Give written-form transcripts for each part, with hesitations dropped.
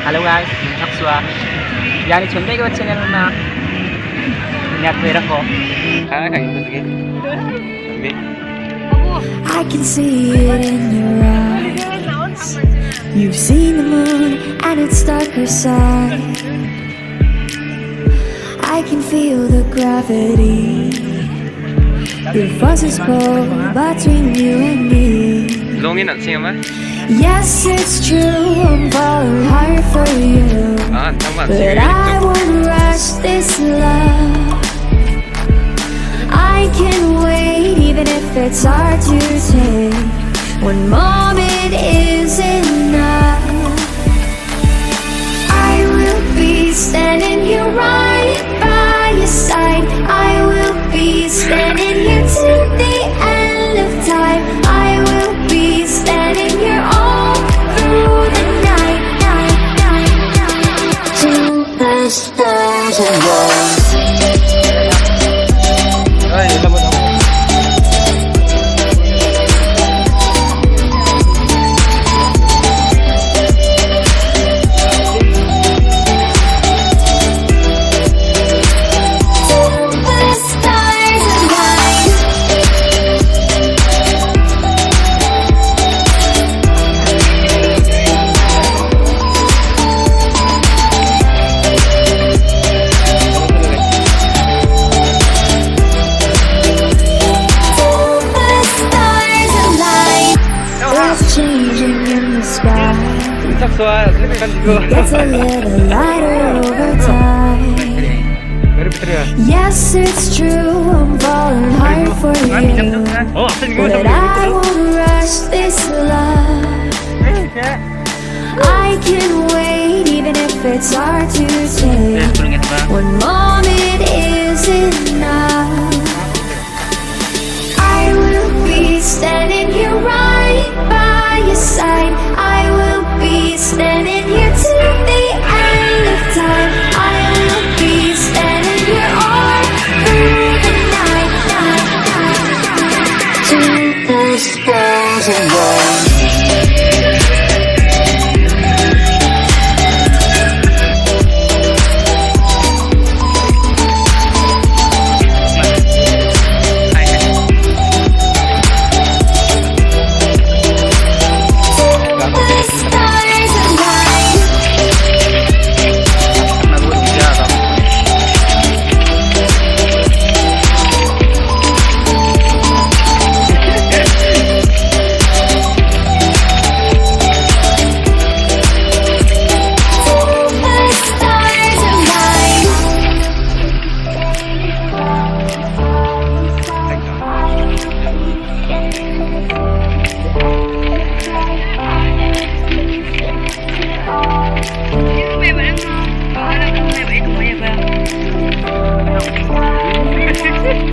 Hello guys, अक्सुआ यानी चुनते के बच्चे ने ना नियत पे रखो खाना खाएंगे तो ये I can see it in your eyes. You've seen the moon and its darker side. I can feel the gravity. The forces pull between you and me. Longin at sing ba? Yes, it's true, I'm falling hard for you. But I won't rush this love. I can wait even if it's hard to take. One moment is enough. I will be standing here right by your side. I will be standing here till the end of time. I will be standing here all through the night, till the stars are born. Changing in the sky. Gets a little lighter over time. Yes, it's true, I'm falling hard for you. But I won't rush this love. I can wait even if it's hard to take. One moment is enough. I will be standing here right by your side. I will be standing here till the end of time. I will be standing here all through the night, till the stars are born.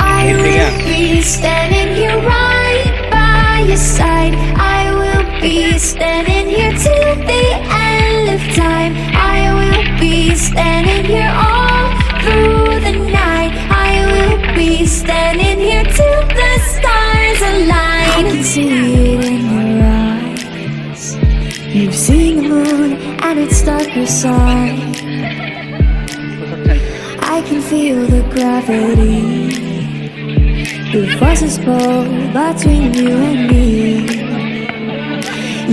I will be standing here right by your side. I will be standing here till the end of time. I will be standing here all through the night. I will be standing here till the stars align. I can see it in your eyes. You've seen the moon and its darker side. I can feel the gravity. The forces pull between you and me.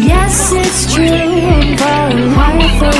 Yes, it's true, I'm falling hard for